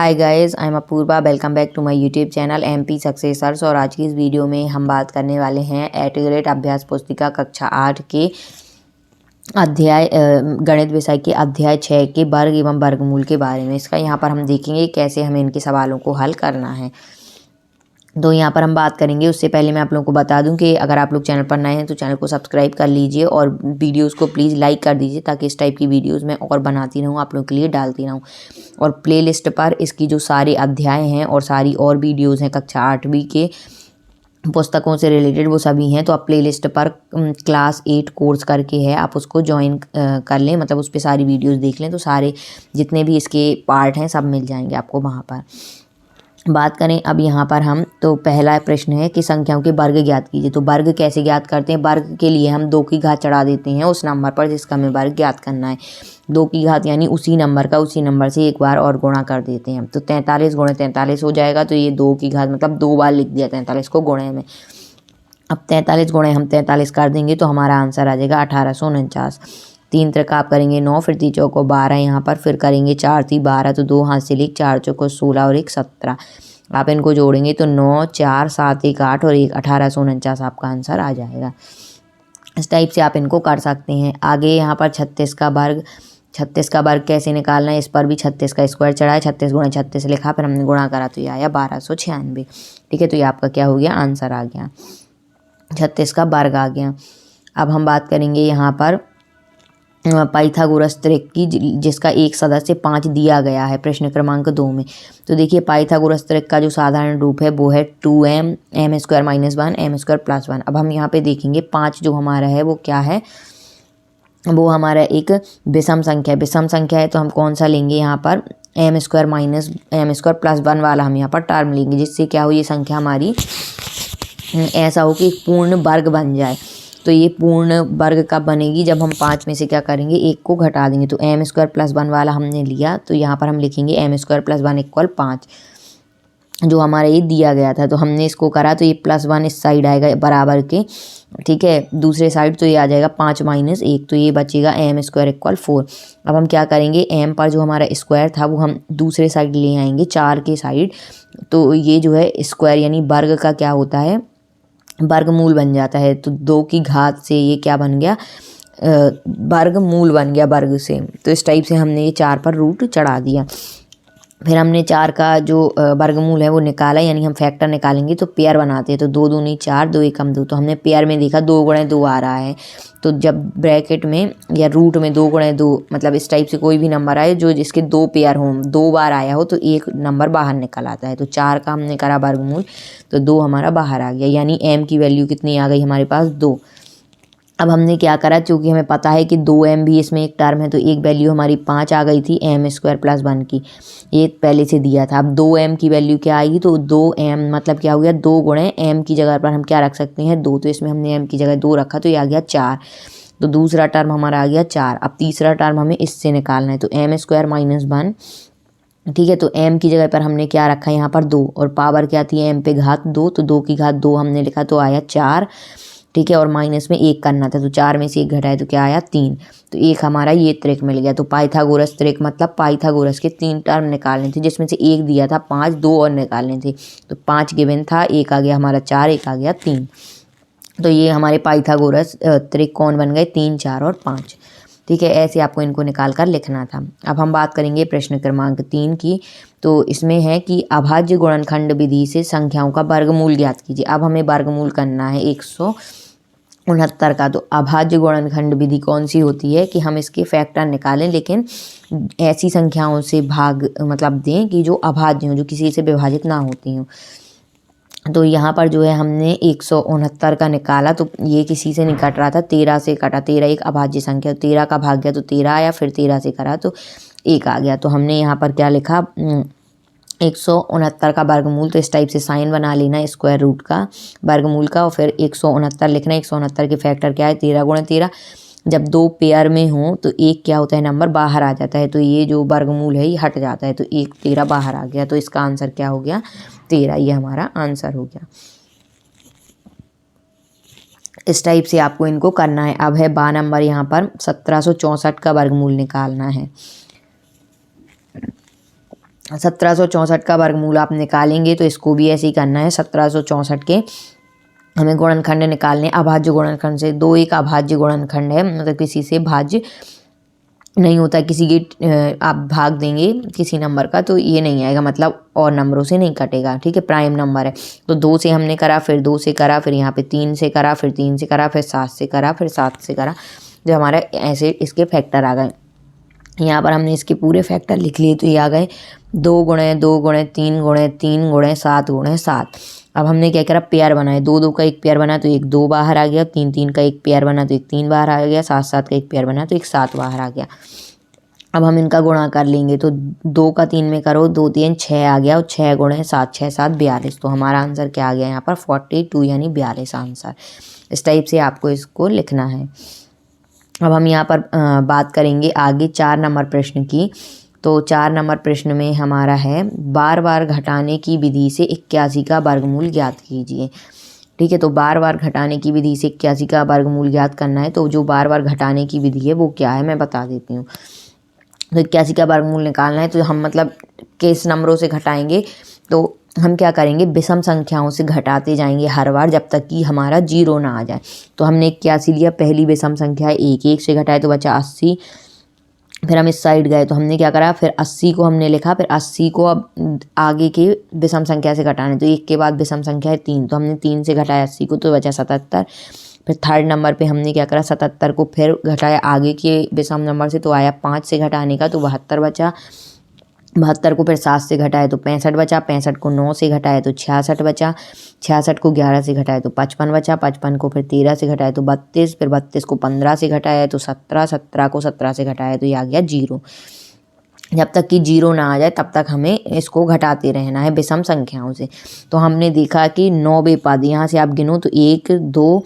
Hi guys, I am Apoorva. Welcome back to my YouTube channel MP successors. और आज की इस वीडियो में हम बात करने वाले हैं एट ग्रेड अभ्यास पुस्तिका कक्षा 8 के अध्याय गणित विषय के अध्याय 6 के वर्ग एवं वर्गमूल के बारे में। इसका यहाँ पर हम देखेंगे कैसे हमें इनके सवालों को हल करना है। तो यहाँ पर हम बात करेंगे। उससे पहले मैं आप लोगों को बता दूं कि अगर आप लोग चैनल पर नए हैं तो चैनल को सब्सक्राइब कर लीजिए और वीडियोस को प्लीज़ लाइक कर दीजिए, ताकि इस टाइप की वीडियोस मैं और बनाती रहूँ, आप लोगों के लिए डालती रहूँ। और प्लेलिस्ट पर इसकी जो सारे अध्याय हैं और सारी और वीडियोज़ हैं कक्षा 8वीं के पुस्तकों से रिलेटेड, वो सभी हैं। तो आप प्लेलिस्ट पर क्लास 8 कोर्स करके है, आप उसको ज्वाइन कर लें, मतलब उस पर सारी वीडियोज़ देख लें। तो सारे जितने भी इसके पार्ट हैं सब मिल जाएंगे आपको वहाँ पर। बात करें अब यहाँ पर हम, तो पहला प्रश्न है कि संख्याओं के वर्ग ज्ञात कीजिए। तो वर्ग कैसे ज्ञात करते हैं? वर्ग के लिए हम 2 की घात चढ़ा देते हैं उस नंबर पर जिसका हमें वर्ग ज्ञात करना है। 2 की घात यानी उसी नंबर का उसी नंबर से एक बार और गुणा कर देते हैं। तो 43 गुणे 43 हो जाएगा। तो ये 2 की घात मतलब 2 बार लिख दिया 43 को गुणे में। अब 43 गुणे हम 43 कर देंगे तो हमारा आंसर आ जाएगा 1849। 3 त्रिक आप करेंगे 9, फिर 3 चौको 12 यहाँ पर, फिर करेंगे 4 3 12, तो 2 हाथ से लिख, 4 चौको 16 और 1 17। आप इनको जोड़ेंगे तो 9 4 7 1 8 और 1 1849 आपका आंसर आ जाएगा। इस टाइप से आप इनको कर सकते हैं। आगे यहाँ पर 36 का वर्ग। 36 का वर्ग कैसे निकालना है? इस पर भी 36 का स्क्वायर चढ़ा है, 36 गुणे 36 लिखा, फिर हमने गुणा करा तो ये आया 1296। ठीक है, तो ये आपका क्या हो गया? आंसर आ गया, 36 का वर्ग आ गया। अब हम बात करेंगे यहाँ पर पाइथागोरस त्रिक की, जिसका एक सदस्य 5 दिया गया है प्रश्न क्रमांक 2 में। तो देखिए, पाइथागोरस त्रिक का जो साधारण रूप है वो है 2m m² - 1 m² + 1। अब हम यहाँ पे देखेंगे 5 जो हमारा है वो क्या है? वो हमारा एक विषम संख्या है। विषम संख्या है तो हम कौन सा लेंगे यहाँ पर? m² - m² + 1 वाला हम यहाँ पर टर्म लेंगे, जिससे क्या हो, ये संख्या हमारी ऐसा हो कि एक पूर्ण वर्ग बन जाए। तो ये पूर्ण वर्ग कब बनेगी? जब हम 5 में से क्या करेंगे, 1 को घटा देंगे। तो m² + 1 वाला हमने लिया, तो यहाँ पर हम लिखेंगे m² + 1 = 5, जो हमारा ये दिया गया था। तो हमने इसको करा तो ये +1 इस साइड आएगा बराबर के, ठीक है, दूसरे साइड। तो ये आ जाएगा 5 - 1, तो ये बचेगा m² = 4। अब हम क्या करेंगे, m पर जो हमारा स्क्वायर था वो हम दूसरे साइड ले आएंगे, 4 के साइड। तो ये जो है स्क्वायर यानी वर्ग का क्या होता है? वर्गमूल बन जाता है। तो 2 की घात से ये क्या बन गया? वर्गमूल बन गया वर्ग से। तो इस टाइप से हमने ये 4 पर रूट चढ़ा दिया। फिर हमने 4 का जो वर्गमूल है वो निकाला, यानी हम फैक्टर निकालेंगे तो पेयर बनाते हैं। तो 2 दूनी 4, 2 एकम 2। तो हमने पेयर में देखा 2 गुणे 2 आ रहा है। तो जब ब्रैकेट में या रूट में 2 गुणे 2 मतलब इस टाइप से कोई भी नंबर आए जो जिसके 2 पेयर हों, 2 बार आया हो, तो एक नंबर बाहर निकल आता है। तो 4 का हमने करा वर्गमूल तो 2 हमारा बाहर आ गया, यानी m की वैल्यू कितनी आ गई हमारे पास? 2। अब हमने क्या करा, क्योंकि हमें पता है कि 2m भी इसमें एक टर्म है, तो एक वैल्यू हमारी 5 आ गई थी m² + 1 की, ये पहले से दिया था। अब 2m की वैल्यू क्या आएगी? तो 2m मतलब क्या हो गया? 2 गुणे m की जगह पर हम क्या रख सकते हैं? 2। तो इसमें हमने m की जगह 2 रखा तो ये आ गया 4। तो दूसरा टर्म हमारा आ गया 4। अब तीसरा टर्म हमें इससे निकालना है, तो m² - 1, ठीक है। तो m की जगह पर हमने क्या रखा है यहाँ पर? 2, और पावर क्या थी? m पे घात 2, तो 2 की घात 2 हमने लिखा तो आया 4, ठीक है। और माइनस में 1 करना था, तो 4 में से 1 घटाए तो क्या आया? 3। तो एक हमारा ये त्रिक मिल गया। तो पाइथागोरस त्रिक मतलब पाइथागोरस के 3 टर्म निकालने थे, जिसमें से एक दिया था 5, 2 और निकालने थे। तो 5 गिवन था, एक आ गया हमारा 4, एक आ गया 3। तो ये हमारे पाइथागोरस त्रिक कौन बन गए? 3 4 और 5। ठीक है, ऐसे आपको इनको निकाल कर लिखना था। अब हम बात करेंगे प्रश्न क्रमांक 3 की। तो इसमें है कि अभाज्य गुणनखंड विधि से संख्याओं का वर्गमूल ज्ञात कीजिए। अब हमें वर्गमूल करना है 169 का। तो अभाज्य गुणनखंड विधि कौन सी होती है कि हम इसके फैक्टर निकालें, लेकिन ऐसी संख्याओं से भाग मतलब दें कि जो अभाज्य हों, जो किसी से विभाजित ना होती हों। तो यहाँ पर जो है हमने 169 का निकाला, तो ये किसी से नहीं कट रहा था, 13 से कटा। 13 एक अभाज्य संख्या, 13 का भाग गया तो 13 आया, फिर 13 से करा तो 1 आ गया। तो हमने यहाँ पर क्या लिखा? 169 का वर्गमूल। तो इस टाइप से साइन बना लेना स्क्वायर रूट का वर्गमूल का, और फिर 169 लिखना। 169 के फैक्टर क्या है? 13 गुणे 13। जब 2 पेयर में हों तो एक क्या होता है? नंबर बाहर आ जाता है। तो ये जो वर्गमूल है ये हट जाता है, तो 1 13 बाहर आ गया। तो इसका आंसर क्या हो गया? 13। ये हमारा आंसर हो गया। इस टाइप से आपको इनको करना है। अब है 12 नंबर, यहाँ पर 1764 का वर्गमूल निकालना है। 1764 का वर्गमूल आप निकालेंगे तो इसको भी ऐसे ही करना है। 1764 के हमें गुणनखंड निकालने, अभाज्य गुणनखंड से। 2 एक अभाज्य गुणनखंड है, मतलब किसी से भाज्य नहीं होता, किसी की आप भाग देंगे किसी नंबर का तो ये नहीं आएगा, मतलब और नंबरों से नहीं कटेगा, ठीक है। प्राइम नंबर है तो 2 से हमने करा, फिर 2 से करा, फिर यहाँ पे 3 से करा, फिर 3 से करा, फिर 7 से करा, फिर 7 से करा, जो हमारा ऐसे इसके फैक्टर आ गए। यहाँ पर हमने इसके पूरे फैक्टर लिख लिए तो ये आ गए 2 गुणे 2 गुणे 3 गुणे 3 गुणे 7 गुणे 7। अब हमने क्या करा, पेयर बनाए। 2 2 का एक पेयर बना तो एक 2 बाहर आ गया, 3 3 का एक पेयर बना तो एक 3 बाहर आ गया, 7 7 का एक पेयर बना तो एक 7 बाहर आ गया। अब हम इनका गुणा कर लेंगे तो 2 का 3 में करो, 2 3 6 आ गया, और 6 गुणे 7 6 7 42। तो हमारा आंसर क्या आ गया यहाँ पर 42 यानी 42 आंसर। इस टाइप से आपको इसको लिखना है। अब हम यहाँ पर बात करेंगे आगे 4 नंबर प्रश्न की। तो 4 नंबर प्रश्न में हमारा है बार बार घटाने की विधि से 81 का वर्गमूल ज्ञात कीजिए। ठीक है, तो बार बार घटाने की विधि से 81 का वर्गमूल ज्ञात करना है। तो जो बार बार घटाने की विधि है वो क्या है मैं बता देती हूँ। तो 81 का वर्गमूल निकालना है तो हम मतलब किस नंबरों से घटाएंगे, तो हम क्या करेंगे, विषम संख्याओं से घटाते जाएंगे हर बार जब तक कि हमारा 0 ना आ जाए। तो हमने 81 लिया, पहली विषम संख्या 1 1 से घटाए तो बचा 80। फिर हम इस साइड गए तो हमने क्या करा, फिर 80 को हमने लिखा, फिर 80 को अब आगे के विषम संख्या से घटाने, तो 1 के बाद विषम संख्या है 3, तो हमने 3 से घटाया 80 को तो बचा 77। फिर थर्ड नंबर पे हमने क्या करा, 77 को फिर घटाया आगे के विषम नंबर से तो आया 5 से घटाने का तो 72 बचा। 72 को फिर 7 से घटाए तो 65 बचा। 65 को 9 से घटाए तो 66 बचा। 66 को 11 से घटाए तो 55 बचा। 55 को फिर 13 से घटाए तो 32। फिर 32 को 15 से घटाया तो 17। 17 को 17 से घटाया तो ये आ गया 0। जब तक कि 0 ना आ जाए तब तक हमें इसको घटाते रहना है विषम संख्याओं से। तो हमने देखा कि 9वें पद, यहाँ से आप गिनो तो 1 2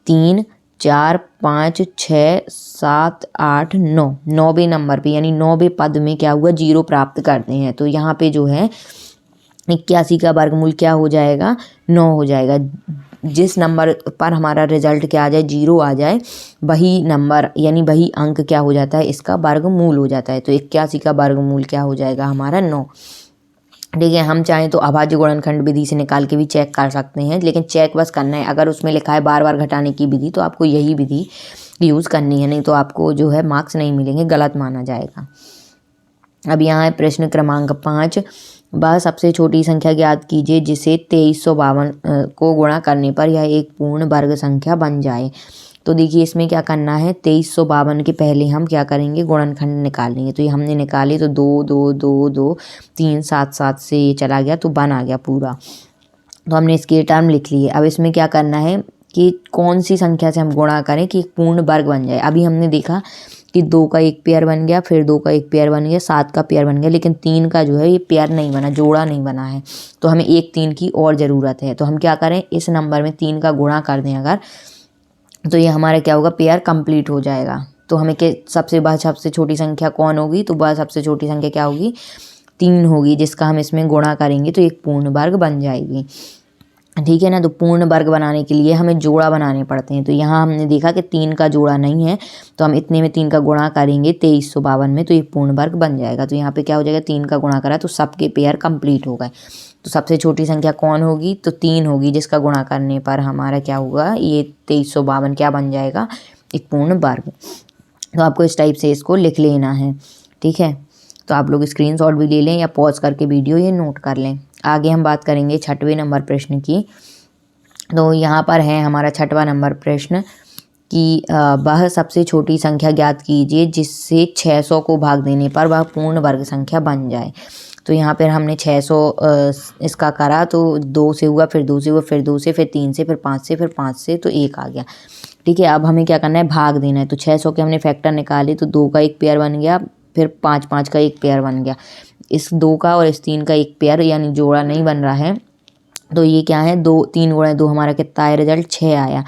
3 4 5 6 7 8 9, 9वें नंबर पे यानी 9वें पद में क्या हुआ, 0 प्राप्त करते हैं। तो यहाँ पे जो है 81 का वर्गमूल क्या हो जाएगा, 9 हो जाएगा। जिस नंबर पर हमारा रिजल्ट क्या आ जाए, 0 आ जाए, वही नंबर यानी वही अंक क्या हो जाता है, इसका वर्गमूल हो जाता है। तो 81 का वर्गमूल क्या हो जाएगा हमारा 9। ठीक है, हम चाहें तो अभाज्य गुणनखंड विधि से निकाल के भी चेक कर सकते हैं, लेकिन चेक बस करना है। अगर उसमें लिखा है बार बार घटाने की विधि तो आपको यही विधि यूज़ करनी है, नहीं तो आपको जो है मार्क्स नहीं मिलेंगे, गलत माना जाएगा। अब यहाँ है प्रश्न क्रमांक 5, वह सबसे छोटी संख्या ज्ञात कीजिए जिसे 2352 को गुणा करने पर यह एक पूर्ण वर्ग संख्या बन जाए। तो देखिए इसमें क्या करना है, 2352 के पहले हम क्या करेंगे, गुणनखंड निकालेंगे। तो ये हमने निकाले तो 2 2 2 2 3 7 7 से ये चला गया तो 1 आ गया पूरा। तो हमने इसके टर्म लिख लिए। अब इसमें क्या करना है कि कौन सी संख्या से हम गुणा करें कि एक पूर्ण वर्ग बन जाए। अभी हमने देखा कि 2 का एक पेयर बन गया, फिर 2 का एक पेयर बन गया, 7 का पेयर बन गया, लेकिन 3 का जो है ये पेयर नहीं बना, जोड़ा नहीं बना है। तो हमें एक 3 की और ज़रूरत है। तो हम क्या करें, इस नंबर में 3 का गुणा कर दें अगर, तो ये हमारा क्या होगा, पेयर कंप्लीट हो जाएगा। तो हमें सबसे छोटी संख्या कौन होगी, तो वह सबसे छोटी संख्या क्या होगी, 3 होगी, जिसका हम इसमें गुणा करेंगे तो एक पूर्ण वर्ग बन जाएगी। ठीक है ना। तो पूर्ण वर्ग बनाने के लिए हमें जोड़ा बनाने पड़ते हैं। तो यहाँ हमने देखा कि 3 का जोड़ा नहीं है, तो हम इतने में 3 का गुणा करेंगे 2352 में, तो ये पूर्ण वर्ग बन जाएगा। तो यहाँ पे क्या हो जाएगा, 3 का गुणा करा तो सबके पेयर कंप्लीट हो गए। तो सबसे छोटी संख्या कौन होगी, तो 3 होगी, जिसका गुणा करने पर हमारा क्या होगा, ये 2352 क्या बन जाएगा, एक पूर्ण वर्ग। तो आपको इस टाइप से इसको लिख लेना है। ठीक है, तो आप लोग स्क्रीनशॉट भी ले लें या पॉज करके वीडियो ये नोट कर लें। आगे हम बात करेंगे 6वें नंबर प्रश्न की। तो यहाँ पर है हमारा 6वां नंबर प्रश्न कि वह सबसे छोटी संख्या ज्ञात कीजिए जिससे 600 को भाग देने पर वह पूर्ण वर्ग संख्या बन जाए। तो यहाँ पर हमने 600 इसका करा तो 2 से हुआ, फिर 2 से हुआ, फिर 2 से, फिर 3 से, फिर 5 से, फिर 5 से, तो 1 आ गया। ठीक है, अब हमें क्या करना है, भाग देना है। तो 600 के हमने फैक्टर निकाले तो 2 का एक पेयर बन गया, फिर 5 5 का एक पेयर बन गया। इस 2 का और इस 3 का एक पेयर यानी जोड़ा नहीं बन रहा है। तो ये क्या है, 2 3 गुणा 2 हमारा कितना आया, रिजल्ट 6 आया।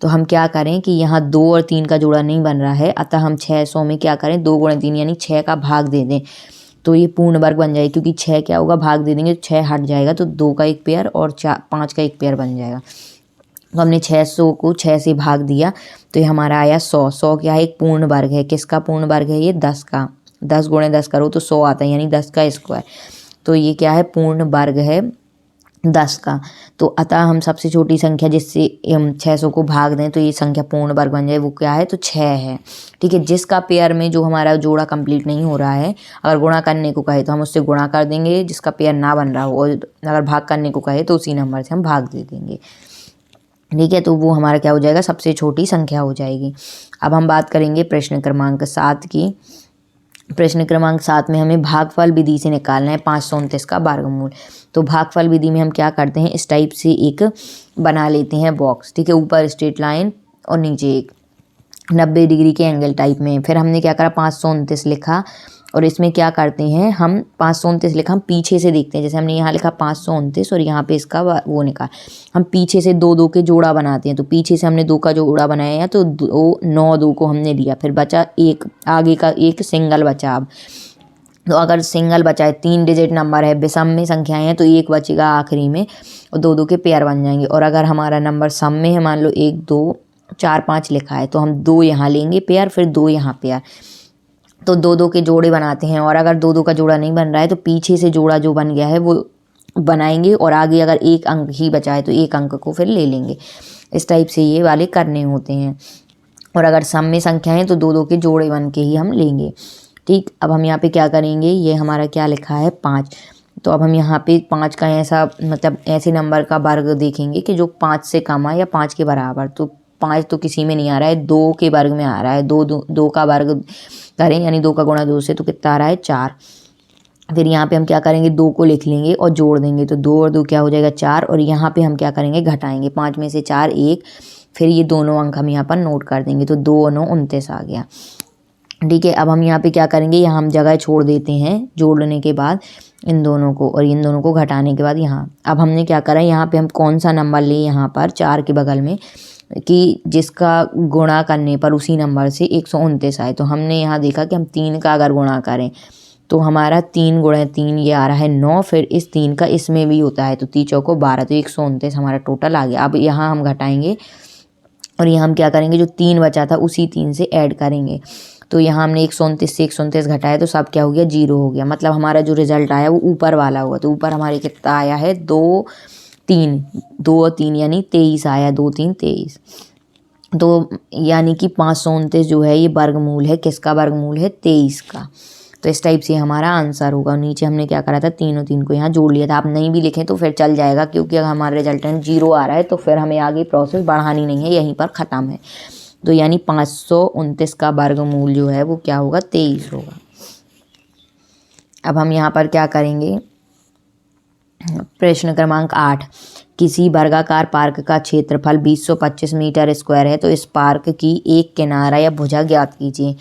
तो हम क्या करें कि यहाँ 2 और 3 का जोड़ा नहीं बन रहा है, अतः हम 600 में क्या करें, 2 गुणा 3 यानी 6 का भाग दे दें, तो ये पूर्ण वर्ग बन जाएगा। क्योंकि 6 क्या होगा, भाग दे देंगे तो 6 हट जाएगा, तो 2 का एक पेयर और 5 का एक पेयर बन जाएगा। तो हमने 600 को 6 से भाग दिया तो ये हमारा आया 100। 100 क्या है, एक पूर्ण वर्ग है। किसका पूर्ण वर्ग है, ये 10 का। 10 गुणे 10 करो तो 100 आता है, यानी 10 का स्क्वायर। तो ये क्या है, पूर्ण वर्ग है 10 का। तो अतः हम सबसे छोटी संख्या जिससे हम 600 को भाग दें तो ये संख्या पूर्ण वर्ग बन जाए, वो क्या है, तो 6 है। ठीक है, जिसका पेयर में जो हमारा जोड़ा कंप्लीट नहीं हो रहा है, अगर गुणा करने को कहे तो हम उससे गुणा कर देंगे जिसका पेयर ना बन रहा हो, और अगर भाग करने को कहे तो उसी नंबर से हम भाग दे देंगे। ठीक है, तो वो हमारा क्या हो जाएगा, सबसे छोटी संख्या हो जाएगी। अब हम बात करेंगे प्रश्न क्रमांक 7 की। प्रश्न क्रमांक 7 में हमें भागफल विधि से निकालना है 529 का वर्गमूल। तो भागफल विधि में हम क्या करते हैं, इस टाइप से एक बना लेते हैं बॉक्स। ठीक है, ऊपर स्ट्रेट लाइन और नीचे एक 90 डिग्री के एंगल टाइप में। फिर हमने क्या करा, 529 लिखा, और इसमें क्या करते हैं हम, 529 लिखा, हम पीछे से देखते हैं। जैसे हमने यहाँ लिखा 529 और यहाँ पे इसका वो निकाल, हम पीछे से 2 के जोड़ा बनाते हैं। तो पीछे से हमने 2 का जोड़ा बनाया है, तो 9 को हमने लिया, फिर बचा एक, आगे का एक सिंगल बचा। अब तो अगर सिंगल बचा है, 3 डिजिट नंबर है, विषम में संख्याएं हैं, तो एक बचेगा आखिरी में और 2 के पेयर बन जाएंगे। और अगर हमारा नंबर सम में है, मान लो 1 2 4 5 लिखा है, तो हम 2 यहाँ लेंगे पेयर, फिर 2 यहाँ पेयर, तो 2 के जोड़े बनाते हैं। और अगर 2 का जोड़ा नहीं बन रहा है तो पीछे से जोड़ा जो बन गया है वो बनाएंगे, और आगे अगर एक अंक ही बचा है तो एक अंक को फिर ले लेंगे। इस टाइप से ये वाले करने होते हैं। और अगर सम में संख्या है तो 2 के जोड़े बन के ही हम लेंगे। ठीक, अब हम यहाँ पे क्या करेंगे, ये हमारा क्या लिखा है 5, तो अब हम यहाँ पे 5 का ऐसा, मतलब ऐसे नंबर का वर्ग देखेंगे कि जो 5 से कम है या 5 के बराबर। तो 5 तो किसी में नहीं आ रहा है, 2 के वर्ग में आ रहा है। 2 का वर्ग करें, यानी 2 का गुणा 2 से, तो कितना आ रहा है 4। फिर यहाँ पे हम क्या करेंगे, 2 को लिख लेंगे और जोड़ देंगे, तो 2 और 2 क्या हो जाएगा 4। और यहाँ पे हम क्या करेंगे, घटाएंगे, 5 में से 4 1, फिर ये दोनों अंक हम यहाँ पर नोट कर देंगे, तो 2 और 9 29 आ गया। ठीक है, अब हम यहाँ पे क्या करेंगे, यहाँ हम जगह छोड़ देते हैं जोड़ने के बाद इन दोनों को, और इन दोनों को घटाने के बाद यहाँ। अब हमने क्या करा, यहाँ पे हम कौन सा नंबर लें, यहाँ पर 4 के बगल में, कि जिसका गुणा करने पर उसी नंबर से 129 आए। तो हमने यहाँ देखा कि हम 3 का अगर गुणा करें तो हमारा 3 गुणे 3 ये आ रहा है 9, फिर इस 3 का इसमें भी होता है, तो 3 चौको 12, तो 129 हमारा टोटल आ गया। अब यहाँ हम घटाएंगे और यहाँ हम क्या करेंगे, जो 3 बचा था उसी 3 से ऐड करेंगे। तो यहाँ हमने 129 से 129 घटाया, तो सब क्या हो गया, 0 हो गया। मतलब हमारा जो रिजल्ट आया वो ऊपर वाला हुआ। तो ऊपर हमारे कितना आया है, 2 और 3 यानी 23 आया, 2 3 23। तो यानी कि 529 जो है ये वर्गमूल है, किसका वर्गमूल है, 23 का। तो इस टाइप से हमारा आंसर होगा। नीचे हमने क्या करा था, 3 और 3 को यहाँ जोड़ लिया था। आप नहीं भी लिखें तो फिर चल जाएगा, क्योंकि अगर हमारा रिजल्टेंट 0 आ रहा है तो फिर हमें आगे प्रोसेस बढ़ानी नहीं है, यहीं पर ख़त्म है। तो यानी 529 का वर्गमूल जो है वो क्या होगा, 23 होगा। अब हम यहाँ पर क्या करेंगे, प्रश्न क्रमांक 8, किसी वर्गाकार पार्क का क्षेत्रफल 2025 मीटर स्क्वायर है, तो इस पार्क की एक किनारा या भुजा ज्ञात कीजिए।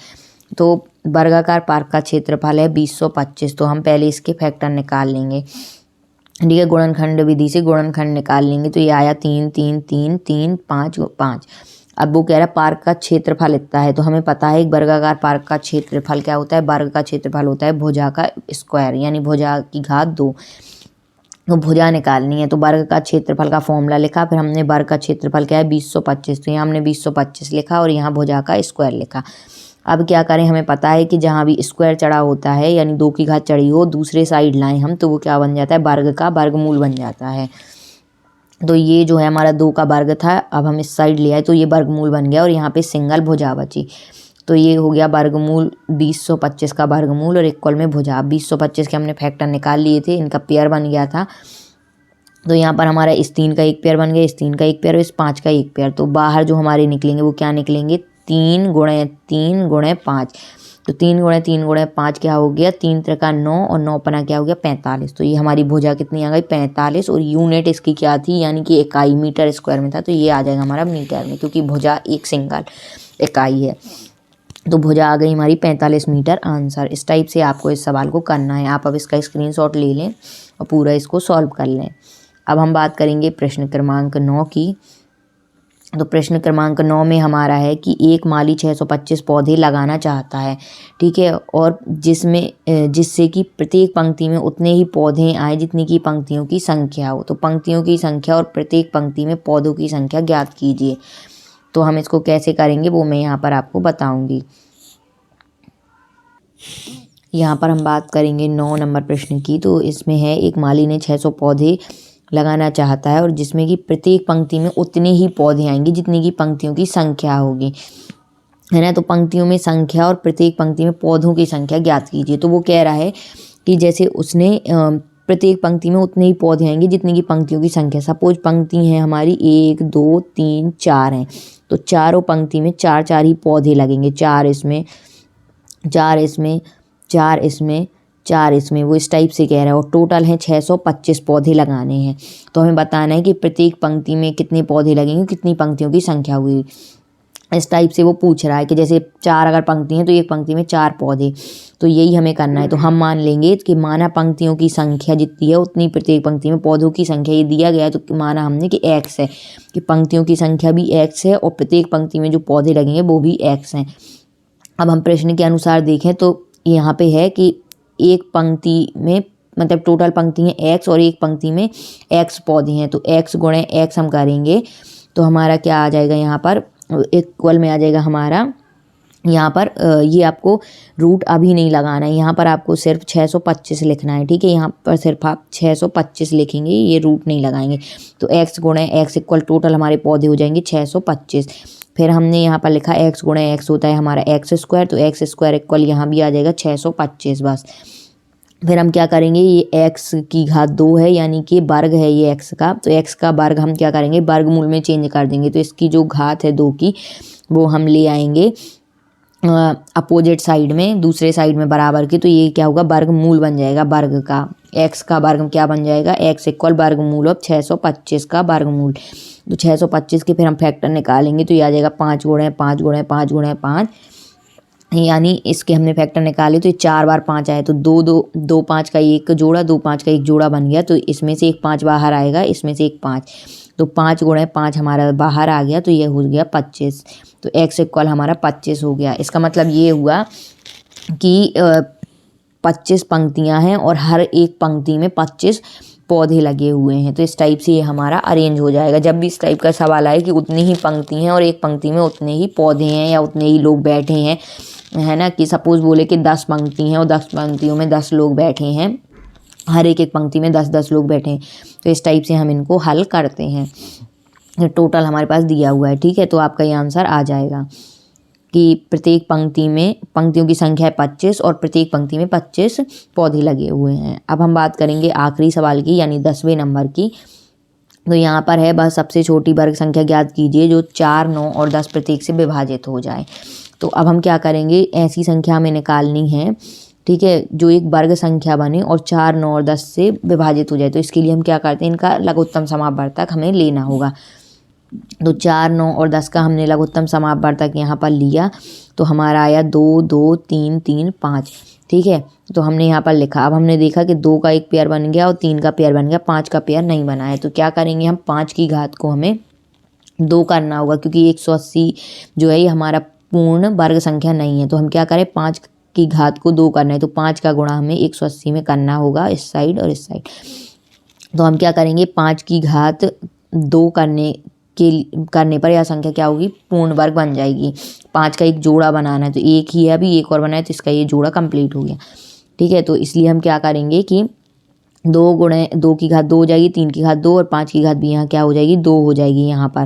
तो वर्गाकार पार्क का क्षेत्रफल है 2025, तो हम पहले इसके फैक्टर निकाल लेंगे। ठीक है, गुणनखंड विधि से गुणनखंड निकाल लेंगे, तो ये आया 3 3 3 3 5 5। अब वो कह रहा है पार्क का क्षेत्रफल इतना है, तो हमें पता है एक वर्गाकार पार्क का क्षेत्रफल क्या होता है, वर्ग का क्षेत्रफल होता है भुजा का स्क्वायर, यानी भुजा की घात 2। तो भुजा निकालनी है, तो वर्ग का क्षेत्रफल का फॉर्मूला लिखा, फिर हमने वर्ग का क्षेत्रफल क्या है 2025, तो यहाँ हमने 2025 लिखा और यहाँ भुजा का स्क्वायर लिखा। अब क्या करें, हमें पता है कि जहाँ भी स्क्वायर चढ़ा होता है, यानी 2 की घात चढ़ी हो, दूसरे साइड लाएं हम, तो वो क्या बन जाता है, वर्ग का वर्गमूल बन जाता है। तो ये जो है हमारा 2 का वर्ग था, अब हम इस साइड ले आए तो ये वर्गमूल बन गया, और यहाँ पे सिंगल भुजा बची, तो ये हो गया वर्गमूल 2025 का वर्गमूल और इक्वल में भुजा। 2025 के हमने फैक्टर निकाल लिए थे, इनका पेयर बन गया था। तो यहाँ पर हमारा इस 3 का एक पेयर बन गया, इस 3 का एक पेयर और इस 5 का एक पेयर। तो बाहर जो हमारे निकलेंगे वो क्या निकलेंगे, 3 गुणे 3 गुणे 5। तो 3 गुणे 3 गुणे 5 क्या हो गया, 3 त्रिका 9 और 9 पना क्या हो गया 45। तो ये हमारी भुजा कितनी आ गई 45, और यूनिट इसकी क्या थी, यानी कि इकाई मीटर स्क्वायर में था, तो ये आ जाएगा हमारा मीटर में, क्योंकि भुजा एक सिंगल इकाई है। तो भुजा आ गई हमारी 45 मीटर आंसर। इस टाइप से आपको इस सवाल को करना है। आप अब इसका स्क्रीनशॉट ले लें और पूरा इसको सॉल्व कर लें। अब हम बात करेंगे प्रश्न क्रमांक 9 की। तो प्रश्न क्रमांक 9 में हमारा है कि एक माली 625 पौधे लगाना चाहता है, ठीक है, और जिससे कि प्रत्येक पंक्ति में उतने ही पौधे आए जितनी की पंक्तियों की संख्या हो। तो पंक्तियों की संख्या और प्रत्येक पंक्ति में पौधों की संख्या ज्ञात कीजिए। तो हम इसको कैसे करेंगे वो मैं यहाँ पर आपको बताऊंगी। यहाँ पर हम बात करेंगे 9 नंबर प्रश्न की। तो इसमें है, एक माली ने 600 पौधे लगाना चाहता है और जिसमें कि प्रत्येक पंक्ति में उतने ही पौधे आएंगे जितनी की पंक्तियों की संख्या होगी, है ना। तो पंक्तियों में संख्या और प्रत्येक पंक्ति में पौधों की संख्या ज्ञात कीजिए। तो वो कह रहा है कि जैसे उसने प्रत्येक पंक्ति में उतने ही पौधे आएंगे जितनी की पंक्तियों की संख्या। सपोज पंक्ति है हमारी 1 2 3 4 हैं, तो चारों पंक्ति में 4 4 ही पौधे लगेंगे। 4 इसमें, 4 इसमें, 4 इसमें, 4 इसमें, वो इस टाइप से कह रहा है। और टोटल है 625 पौधे लगाने हैं। तो हमें बताना है कि प्रत्येक पंक्ति में कितने पौधे लगेंगे, कितनी पंक्तियों की संख्या हुई। इस टाइप से वो पूछ रहा है कि जैसे 4 अगर पंक्ति हैं तो एक पंक्ति में 4 पौधे, तो यही हमें करना है। तो हम मान लेंगे कि माना पंक्तियों की संख्या जितनी है उतनी प्रत्येक पंक्ति में पौधों की संख्या ये दिया गया है। तो माना हमने कि x है, कि पंक्तियों की संख्या भी x है और प्रत्येक पंक्ति में जो पौधे लगेंगे वो भी x हैं। अब हम प्रश्न के अनुसार देखें तो यहाँ पे है कि एक पंक्ति में मतलब टोटल पंक्ति है x और एक पंक्ति में x पौधे हैं। तो x गुणे x हम करेंगे तो हमारा क्या आ जाएगा, यहाँ पर इक्वल में आ जाएगा हमारा। यहाँ पर ये आपको रूट अभी नहीं लगाना है, यहाँ पर आपको सिर्फ 625 लिखना है, ठीक है। यहाँ पर सिर्फ आप 625 लिखेंगे, ये रूट नहीं लगाएंगे। तो x गुणे x इक्वल टोटल हमारे पौधे हो जाएंगे 625। फिर हमने यहाँ पर लिखा x गुणे x होता है हमारा x स्क्वायर, तो x स्क्वायर इक्वल यहाँ भी आ जाएगा 625 बस। फिर हम क्या करेंगे, ये x की घात 2 है यानी कि वर्ग है ये x का, तो x का वर्ग हम क्या करेंगे, वर्गमूल में चेंज कर देंगे। तो इसकी जो घात है 2 की वो हम ले आएंगे अपोजिट साइड में, दूसरे साइड में बराबर की। तो ये क्या होगा, वर्गमूल बन जाएगा वर्ग का। x का वर्ग क्या बन जाएगा, x इक्वल वर्गमूल ऑफ 625 का वर्गमूल। तो 625 के फिर हम फैक्टर निकालेंगे तो ये आ जाएगा 5 गुणे 5 गुणे 5 गुणे 5, यानी इसके हमने फैक्टर निकाले तो ये 4 बार 5 आए, तो 2 2 2 5 का एक जोड़ा, 2 5 का एक जोड़ा बन गया। तो इसमें से एक 5 बाहर आएगा, इसमें से एक 5, तो 5 गुणे 5 हमारा बाहर आ गया, तो ये हो गया 25। तो x इक्वल हमारा 25 हो गया। इसका मतलब ये हुआ कि 25 पंक्तियां हैं और हर एक पंक्ति में 25 पौधे लगे हुए हैं। तो इस टाइप से ये हमारा अरेंज हो जाएगा। जब भी इस टाइप का सवाल आए कि उतनी ही पंक्ति हैं और एक पंक्ति में उतने ही पौधे हैं या उतने ही लोग बैठे हैं, है ना, कि सपोज बोले कि 10 पंक्ति हैं और 10 पंक्तियों में 10 लोग बैठे हैं, हर एक पंक्ति में 10-10 लोग बैठे हैं। तो इस टाइप से हम इनको हल करते हैं। टोटल हमारे पास दिया हुआ है, ठीक है। तो आपका ये आंसर आ जाएगा कि प्रत्येक पंक्ति में पंक्तियों की संख्या है 25 और प्रत्येक पंक्ति में 25 पौधे लगे हुए हैं। अब हम बात करेंगे आखिरी सवाल की, यानी 10वें नंबर की। तो यहाँ पर है, बस सबसे छोटी वर्ग संख्या ज्ञात कीजिए जो 4, 9 और 10 प्रत्येक से विभाजित हो जाए। तो अब हम क्या करेंगे, ऐसी संख्या हमें निकालनी है, ठीक है, जो एक वर्ग संख्या बने और 4, 9 और 10 से विभाजित हो जाए। तो इसके लिए हम क्या करते हैं, इनका लघुत्तम समापवर्तक हमें लेना होगा। तो 4, 9 और 10 का हमने लघुत्तम समापवर्तक यहाँ पर लिया, तो हमारा आया 2 2 3 3 5, ठीक है। तो हमने यहाँ पर लिखा। अब हमने देखा कि 2 का एक पेयर बन गया और 3 का पेयर बन गया, 5 का पेयर नहीं बना है। तो क्या करेंगे हम, 5 की घात को हमें 2 करना होगा, क्योंकि 180 जो है ये हमारा पूर्ण वर्ग संख्या नहीं है। तो हम क्या करें, 5 की घात को 2 करना है, तो 5 का गुणा हमें 180 में करना होगा, इस साइड और इस साइड। तो हम क्या करेंगे, 5 की घात 2 करने पर यह संख्या क्या होगी, पूर्ण वर्ग बन जाएगी। 5 का एक जोड़ा बनाना है, तो एक ही है, अभी एक और बना है, तो इसका ये जोड़ा कंप्लीट हो गया, ठीक है। तो इसलिए हम क्या करेंगे कि 2 गुणे 2 की घात 2 हो जाएगी, 3 की घात 2 और 5 की घात भी यहाँ क्या हो जाएगी, 2 हो जाएगी यहाँ पर,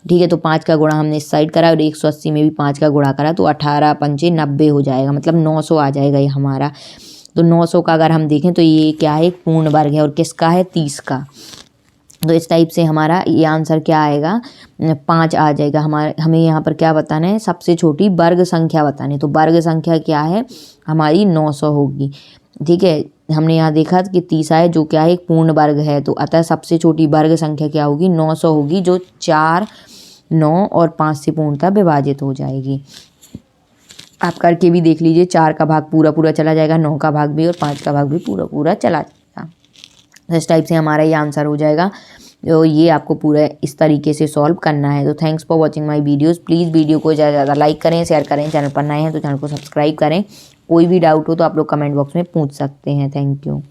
ठीक है। तो 5 का गुणा हमने इस साइड करा और 180 में भी 5 का गुणा करा, तो 18 पंचे 90 हो जाएगा, मतलब 900 आ जाएगा ये हमारा। तो 900 का अगर हम देखें तो ये क्या है, एक पूर्ण वर्ग है और किसका है, 30 का। तो इस टाइप से हमारा ये आंसर क्या आएगा, 5 आ जाएगा। हमें यहाँ पर क्या बताना है, सबसे छोटी वर्ग संख्या बतानी है। तो वर्ग संख्या क्या है हमारी, 900 होगी, ठीक है। हमने यहाँ देखा कि 30 है जो क्या है, एक पूर्ण वर्ग है, तो अतः सबसे छोटी वर्ग संख्या क्या होगी, 900 होगी, जो 4, 9 और 5 से पूर्णतः विभाजित हो जाएगी। आप करके भी देख लीजिए, 4 का भाग पूरा पूरा चला जाएगा, 9 का भाग भी और 5 का भाग भी पूरा पूरा चला जाएगा। इस टाइप से हमारा ये आंसर हो जाएगा। तो ये आपको पूरा इस तरीके से सॉल्व करना है। तो thanks for watching my videos. Please video को ज़्यादा से ज़्यादा लाइक करें, शेयर करें। चैनल पर नए हैं तो चैनल को सब्सक्राइब करें। कोई भी डाउट हो तो आप लोग कमेंट बॉक्स में पूछ सकते हैं। Thank you.